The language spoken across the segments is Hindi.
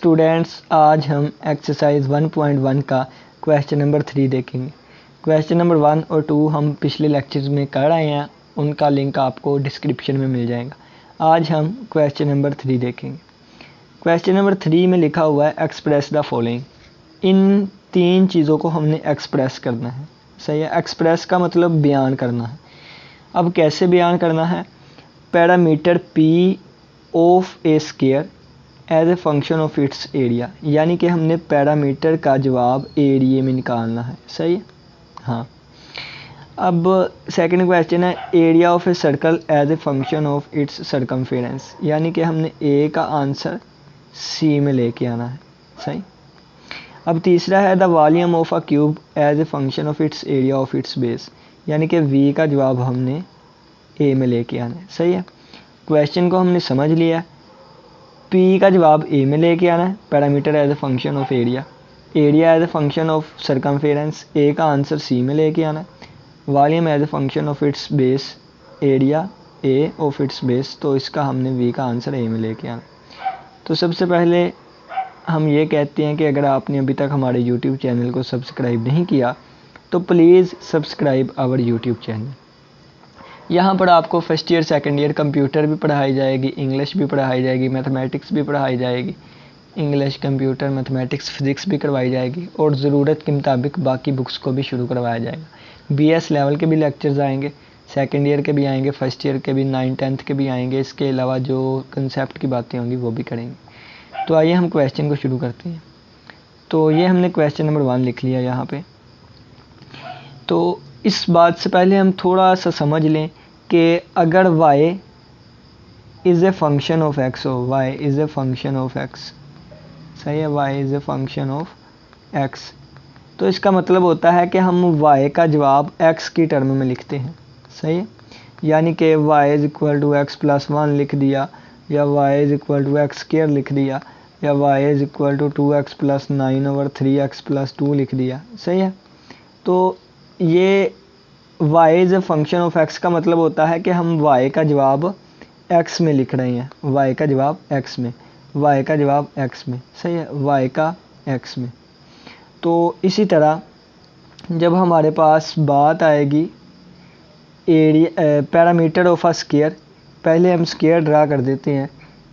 स्टूडेंट्स, आज हम एक्सरसाइज 1.1 का क्वेश्चन नंबर 3 देखेंगे। क्वेश्चन नंबर 1 और 2 हम पिछले लेक्चर्स में कर आए हैं, उनका लिंक आपको डिस्क्रिप्शन में मिल जाएगा। आज हम क्वेश्चन नंबर 3 देखेंगे। क्वेश्चन नंबर 3 में लिखा हुआ है एक्सप्रेस द फॉलोइंग। इन तीन चीज़ों को हमने एक्सप्रेस करना है। सही है, एक्सप्रेस का मतलब बयान करना है। अब कैसे बयान करना है? Parameter P of a square as a function of its area, यानी कि हमने पैरामीटर का जवाब एरिया में निकालना है। सही है, हाँ। अब सेकंड क्वेश्चन है area of a circle as a function of its circumference, यानी कि हमने ए का आंसर सी में लेके आना है। सही। अब तीसरा है the volume of a cube as a function of its area of its base, यानी कि वी का जवाब हमने ए में लेके आना है। सही है, क्वेश्चन को हमने समझ लिया। पी का जवाब ए में लेके आना है, parameter as a function of area, area as a function of circumference, a का आंसर सी में लेके आना है, volume as a function of its base, area a of its base, तो इसका हमने वी का आंसर ए में लेके आना। तो सबसे पहले हम ये कहते हैं कि अगर आपने अभी तक हमारे यूट्यूब चैनल को सब्सक्राइब नहीं किया तो please subscribe our YouTube channel. यहाँ पर आपको first year second year computer भी पढ़ाई जाएगी, इंग्लिश भी पढ़ाई जाएगी, मैथमेटिक्स भी पढ़ाई जाएगी। इंग्लिश, कंप्यूटर, मैथमेटिक्स, फिज़िक्स भी करवाई जाएगी और ज़रूरत के मुताबिक बाकी बुक्स को भी शुरू करवाया जाएगा। बीएस लेवल के भी लेक्चर्स आएंगे, सेकंड ईयर के भी आएंगे, फर्स्ट ईयर के भी, 9th 10th के भी आएंगे। इसके अलावा जो कंसेप्ट की बातें होंगी वो भी करेंगे। तो आइए हम क्वेश्चन को शुरू करते हैं। तो ये हमने क्वेश्चन नंबर 1 लिख लिया यहाँ पे। तो इस बात से पहले हम थोड़ा सा समझ लें कि अगर y is a function of x हो, y is a function of x, सही है, y is a function of x, तो इसका मतलब होता है कि हम y का जवाब x की टर्म में लिखते हैं। सही है, यानी कि y is equal to x plus 1 लिख दिया, या y is equal to x square लिख दिया, या y is equal to 2x plus 9/3x plus 2 लिख दिया। सही है, तो ये y is a function of x का मतलब होता है कि हम y का जवाब x में लिख रहे हैं, y का जवाब x में, y का जवाब x में। सही है, y का x में। तो इसी तरह जब हमारे पास बात आएगी area parameter of a square, पहले हम स्क्वायर ड्रा कर देते हैं।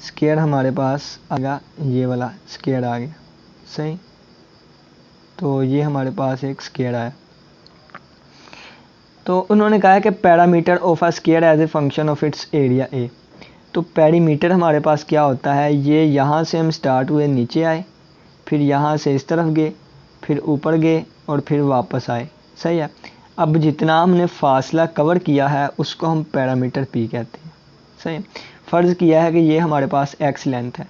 स्क्वायर हमारे पास आ गया, ये वाला स्क्वायर आ गया। सही, तो ये हमारे पास एक स्क्वायर आया। तो उन्होंने कहा है कि parameter of a square as a function of its area a. तो पेरीमीटर हमारे पास क्या होता है? ये यहाँ से हम स्टार्ट हुए, नीचे आए, फिर यहाँ से इस तरफ गए, फिर ऊपर गए और फिर वापस आए। सही है, अब जितना हमने फासला कवर किया है उसको हम पैरामीटर पी कहते हैं। सही, फ़र्ज़ किया है कि ये हमारे पास एक्स लेंथ है,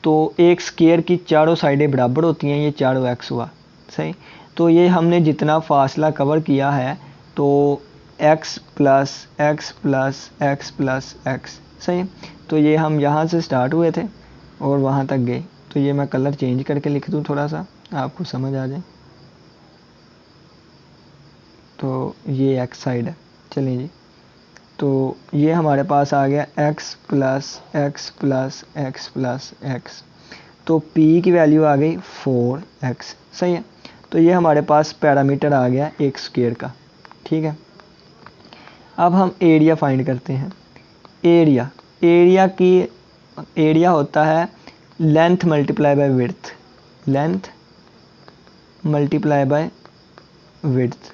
तो एक स्क्वायर की चारों साइडें बराबर होती हैं, ये चारों एक्स हुआ। सही, तो ये हमने जितना फासला कवर किया है तो x plus x plus x plus x. सही, तो ये हम यहाँ से स्टार्ट हुए थे और वहाँ तक गए। तो ये मैं कलर चेंज करके लिख दूँ थोड़ा सा, आपको समझ आ जाए। तो ये x साइड है, चलिए जी। तो ये हमारे पास आ गया x plus x plus x plus x, तो p की वैल्यू आ गई 4x। सही है, तो ये हमारे पास पैरामीटर आ गया एक स्क्वायर का। ठीक है, अब हम एरिया फाइंड करते हैं। एरिया होता है length multiply by width, length multiply by width,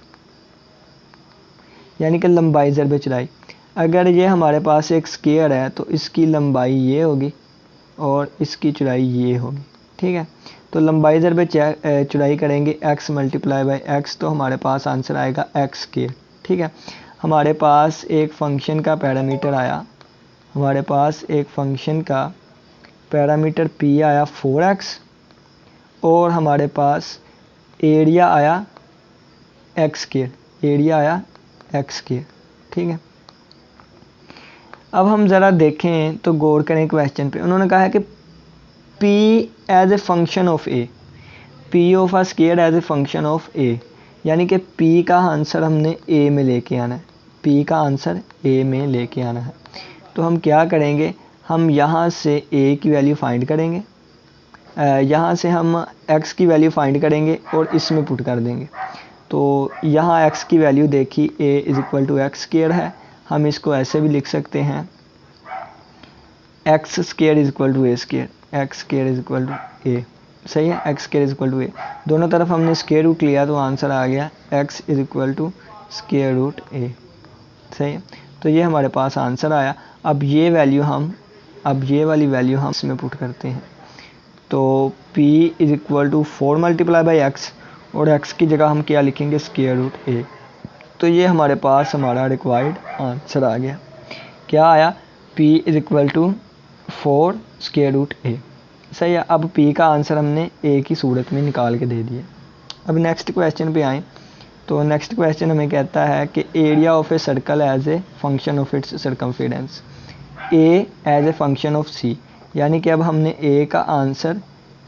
यानी कि लंबाई ज़रबे चौड़ाई। अगर ये हमारे पास एक स्क्वायर है तो इसकी लंबाई ये होगी और इसकी चौड़ाई ये होगी। ठीक है, तो लंबाई ज़रबे चौड़ाई करेंगे x मल्टीप्लाई बाय x, तो हमारे पास आंसर आएगा x स्क्वायर। ठीक है, हमारे पास एक फंक्शन का पैरामीटर आया, हमारे पास एक फंक्शन का पैरामीटर p आया 4x और हमारे पास एरिया आया x स्क्वायर, एरिया आया x स्क्वायर। ठीक है, अब हम ज़रा देखें तो गौर करें क्वेश्चन पे। उन्होंने कहा है कि p as a function of a, p of a square as a function of a, यानी कि p का आंसर हमने a में लेके आना है, p का आंसर a में लेके आना है। तो हम क्या करेंगे, हम यहाँ से a की वैल्यू फाइंड करेंगे, यहाँ से हम x की वैल्यू फाइंड करेंगे और इसमें पुट कर देंगे। तो यहाँ x की वैल्यू देखी a is equal to x square है, हम इसको ऐसे भी लिख सकते हैं x square is equal to a square, x square is equal to a. सही है, x square is equal to a, दोनों तरफ हमने स्क्वायर रूट लिया तो आंसर आ गया x is equal to square root a. सही है, तो ये हमारे पास आंसर आया। अब ये वाली वैल्यू हम इसमें पुट करते हैं। तो p is equal to 4 multiply by x और x की जगह हम क्या लिखेंगे, स्क्वायर रूट ए। तो ये हमारे पास हमारा रिक्वायर्ड आंसर आ गया। क्या आया, p is equal to 4 square root a. सही है, अब p का आंसर हमने a की सूरत में निकाल के दे दिया। अब नेक्स्ट क्वेश्चन पे आएँ तो नेक्स्ट क्वेश्चन हमें कहता है कि area of a circle as a function of its circumference, a as a function of c, यानी कि अब हमने a का आंसर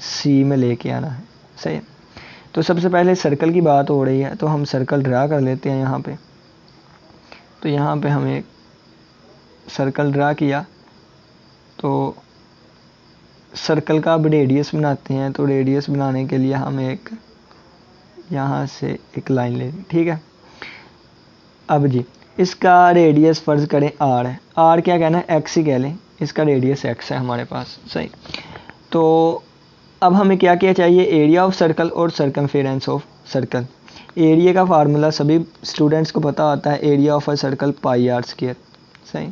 c में लेके आना है। सही है, तो सबसे पहले सर्कल की बात हो रही है तो हम सर्कल ड्रा कर लेते हैं यहाँ पे। तो यहाँ पे हम एक सर्कल ड्रा किया, तो सर्कल का अब रेडियस बनाते हैं। तो रेडियस बनाने के लिए हम एक यहाँ से एक लाइन ले ली, ठीक है। अब जी इसका रेडियस फ़र्ज़ करें r है, r क्या कहना है, x ही कह लें, इसका रेडियस x है हमारे पास। सही, तो अब हमें क्या क्या चाहिए, एरिया ऑफ सर्कल और सर्कमफेरेंस ऑफ सर्कल। एरिया का फार्मूला सभी स्टूडेंट्स को पता होता है, area of a circle pi r square. सही,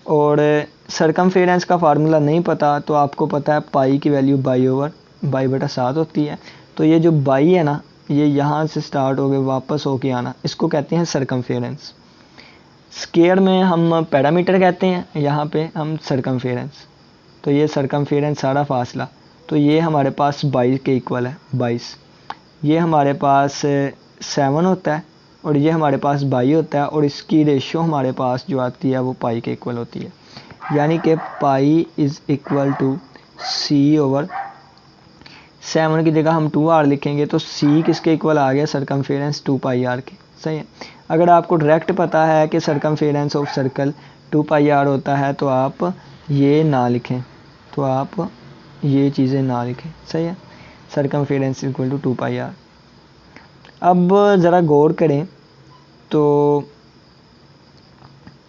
और सर्कमफेरेंस का फार्मूला नहीं पता तो आपको पता है पाई की वैल्यू बाई बटा 7 होती है। तो ये जो बाई है ना, ये यहाँ से स्टार्ट हो गए वापस होके आना, इसको कहते हैं सर्कमफेरेंस। स्क्वायर में हम पैरामीटर कहते हैं, यहाँ पे हम सर्कमफेरेंस। तो ये सर्कमफेरेंस सारा फासला, तो ये हमारे पास 22 के इक्वल है, 22। ये हमारे पास 7 होता है और ये हमारे पास 22 होता है, और इसकी रेशियो हमारे पास जो आती है वो पाई के इक्वल होती है। यानी कि pi is equal to c over 7 की जगह हम 2r लिखेंगे, तो c किसके इक्वल आ गया, सर्कमफेरेंस 2 पाई r के। सही है, अगर आपको डायरेक्ट पता है कि circumference of circle 2 pi r होता है तो आप ये ना लिखें, तो आप ये चीज़ें ना लिखें। सही है, circumference equal to 2 pi r। अब ज़रा गौर करें, तो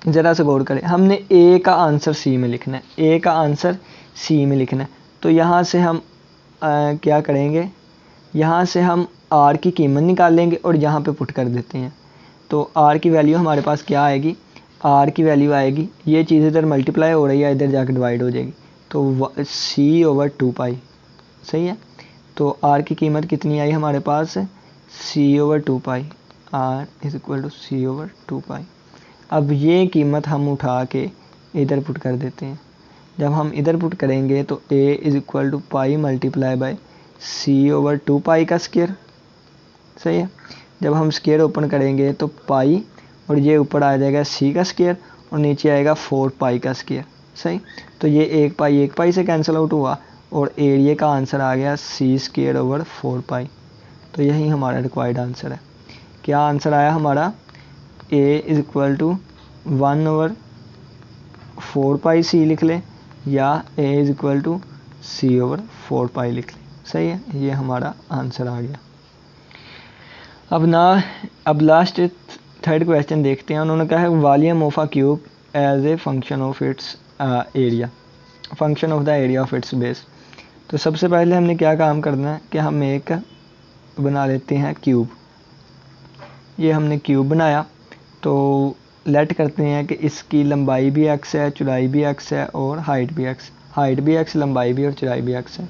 ज़रा सा गौर करें, हमने a का आंसर c में लिखना है, a का आंसर c में लिखना है। तो यहाँ से हम क्या करेंगे, यहाँ से हम r की कीमत निकाल लेंगे और यहाँ पे पुट कर देते हैं। तो r की वैल्यू हमारे पास क्या आएगी, r की वैल्यू आएगी, ये चीज़ इधर मल्टीप्लाई हो रही है, इधर जाकर डिवाइड हो जाएगी, तो c ओवर 2 पाई। सही है, तो r की कीमत कितनी आई हमारे पास, c over 2 pi, r is equal to c over 2 pi. अब ये कीमत हम उठा के इधर पुट कर देते हैं। जब हम इधर पुट करेंगे तो a is equal to pi multiply by c over 2 pi का स्क्वायर। सही है, जब हम स्क्वायर ओपन करेंगे तो पाई और ये ऊपर आ जाएगा c का स्क्वायर और नीचे आएगा 4 पाई का स्क्वायर। सही, तो ये एक पाई से कैंसिल आउट हुआ और एरिया का आंसर आ गया c स्क्वायर ओवर 4 पाई। तो यही हमारा रिक्वायर्ड आंसर है। क्या आंसर आया हमारा, a is equal to 1 over 4 pi c लिख लें, या a is equal to c over 4 pi लिख लें। सही है, ये हमारा आंसर आ गया। अब लास्ट थर्ड क्वेश्चन देखते हैं। उन्होंने कहा है volume of a cube as a function of its area, function of the area of its base. तो सबसे पहले हमने क्या काम करना है कि हम एक बना लेते हैं क्यूब। ये हमने क्यूब बनाया, तो लेट करते हैं कि इसकी लंबाई भी x है, चौड़ाई भी x है और हाइट भी x, लंबाई भी और चौड़ाई भी x है।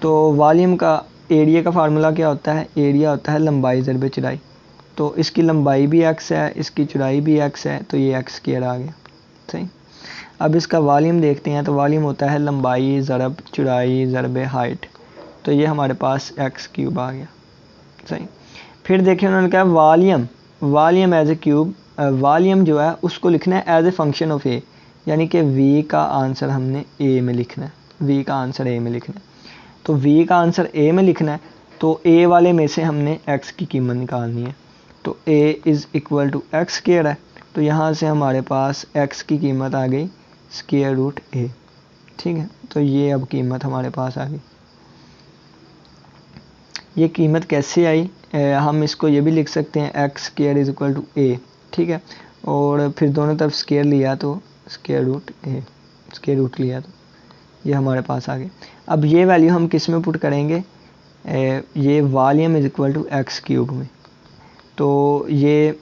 तो वॉल्यूम का एरिया का फार्मूला क्या होता है, एरिया होता है लंबाई ज़रबे चौड़ाई। तो इसकी लंबाई भी x है, इसकी चौड़ाई भी x है, तो ये x स्क्वायर आ गया। सही, अब इसका वॉल्यूम देखते हैं। तो वॉल्यूम होता है लंबाई ज़रब चौड़ाई ज़रबे हाइट, तो ये हमारे पास x क्यूब आ गया। सही, फिर देखिए उन्होंने कहा volume as a cube, volume जो है उसको लिखना है as a function of a, यानी कि v का आंसर हमने a में लिखना है, v का आंसर a में लिखना है। तो v का आंसर a में लिखना है, तो a वाले में से हमने x की कीमत निकालनी है। तो a is equal to x square है, तो यहाँ से हमारे पास x की कीमत आ गई स्क्वायर रूट a। ठीक है, तो ये अब कीमत हमारे पास आ गई। ये कीमत कैसे आई, हम इसको ये भी लिख सकते हैं x square is equal to a, ठीक है, और फिर दोनों तरफ स्क्वायर लिया तो square root a, square root लिया तो ये हमारे पास आ गया। अब ये वैल्यू हम किस में पुट करेंगे, ये volume is equal to x cube में। तो ये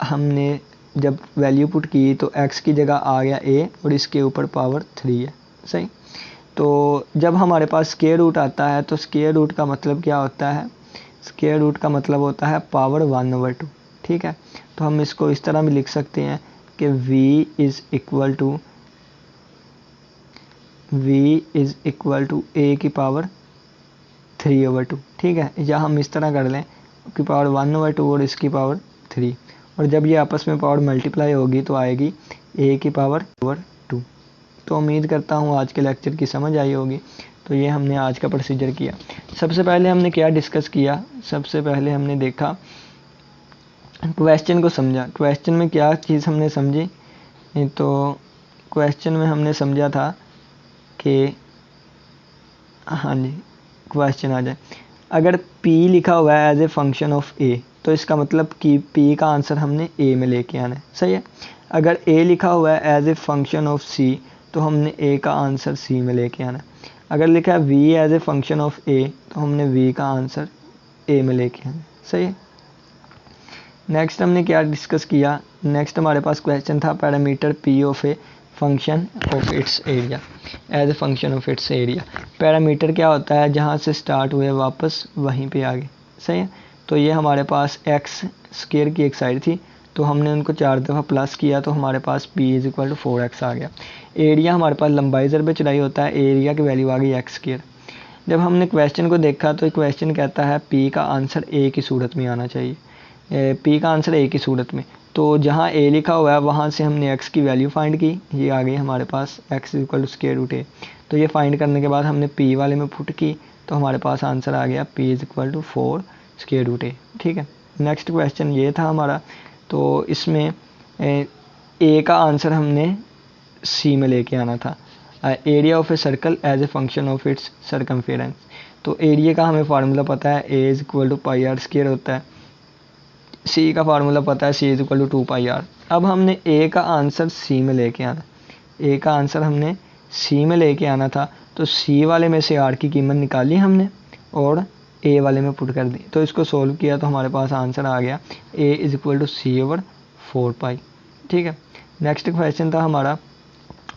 हमने जब वैल्यू पुट की तो x की जगह आ गया a और इसके ऊपर पावर 3 है, सही। तो जब हमारे पास स्क्वायर रूट आता है तो स्क्वायर रूट का मतलब क्या होता है, स्क्वायर रूट का मतलब होता है पावर 1/2, ठीक है। तो हम इसको इस तरह भी लिख सकते हैं कि v is equal to a की पावर 3/2, ठीक है, या हम इस तरह कर लें की पावर 1/2 और इसकी पावर 3, और जब ये आपस में पावर मल्टीप्लाई होगी तो आएगी a की पावर 2। तो उम्मीद करता हूँ आज के लेक्चर की समझ आई होगी। तो ये हमने आज का प्रोसीजर किया। सबसे पहले हमने क्या डिस्कस किया, सबसे पहले हमने देखा क्वेश्चन को समझा। क्वेश्चन में क्या चीज़ हमने समझी, तो क्वेश्चन में हमने समझा था कि हाँ जी, क्वेश्चन आ जाए, अगर p लिखा हुआ है as a function of a तो इसका मतलब कि p का आंसर हमने a में लेके आना है, सही है। अगर a लिखा हुआ है as a function of c तो हमने a का आंसर c में लेके आना है। अगर लिखा है v as a function of a तो हमने v का आंसर a में लेके आना है, सही है। नेक्स्ट हमने क्या डिस्कस किया, नेक्स्ट हमारे पास क्वेश्चन था parameter p of a function of its area as a function of its area. Parameter क्या होता है, जहाँ से स्टार्ट हुए वापस वहीं पे आगे, सही है। तो ये हमारे पास एक्स स्क्वायर की एक साइड थी तो हमने उनको 4 दफ़ा प्लस किया तो हमारे पास p is equal to 4x आ गया। एरिया हमारे पास लंबाई ज़रब चौड़ाई होता है, एरिया की वैल्यू आ गई एक्स स्क्वायर। जब हमने क्वेश्चन को देखा तो क्वेश्चन कहता है p का आंसर a की सूरत में आना चाहिए, p का आंसर a की सूरत में। तो जहाँ a लिखा हुआ है वहाँ से हमने x की वैल्यू फाइंड की, ये आ गई हमारे पास x equal to square root a। तो ये फाइंड करने के बाद हमने p वाले में पुट की तो हमारे पास आंसर आ गया p is equal to 4 square root a, ठीक है। नेक्स्ट क्वेश्चन ये था हमारा, तो इसमें a का आंसर हमने c में लेके आना था। Area of a circle as a function of its circumference, तो एरिया का हमें फार्मूला पता है a is equal to pi r square होता है, c का फार्मूला पता है c is equal to 2 pi r. अब हमने a का आंसर c में लेके आना, a का आंसर हमने c में लेके आना था, तो c वाले में से r की कीमत निकाली हमने और a वाले में पुट कर दी। तो इसको सोल्व किया तो हमारे पास आंसर आ गया a is equal to c over 4 pi, ठीक है। नेक्स्ट क्वेश्चन था हमारा,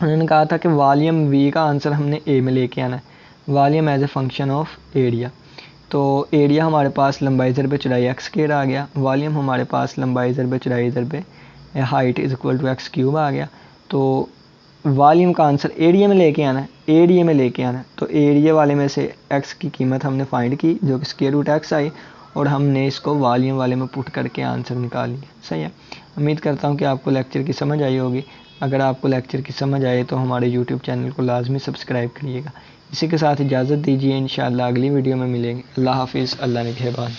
उन्होंने कहा था कि वॉल्यूम v का आंसर हमने a में लेके आना है, volume as a function of area. तो एरिया हमारे पास लंबाई ज़रब चौड़ाई एक्स स्क्वायर आ गया, वॉल्यूम हमारे पास लंबाई ज़रब चौड़ाई ज़रब height is equal to x cube आ गया। तो वॉल्यूम का आंसर एरिया में लेके आना है, एरिया में लेके आना है, तो एरिया वाले में से x की कीमत हमने फाइंड की जो कि स्क्वायर रूट x आई और हमने इसको वॉल्यूम वाले में पुट करके आंसर निकाल लिया, सही है। उम्मीद करता हूँ कि आपको लेक्चर की समझ आई होगी। अगर आपको लेक्चर की समझ आए तो हमारे यूट्यूब चैनल को लाजमी सब्सक्राइब करिएगा। इसी के साथ इजाज़त दीजिए, इंशाअल्लाह अगली वीडियो में मिलेंगे। अल्लाह हाफिज़, अल्लाह निगहबान।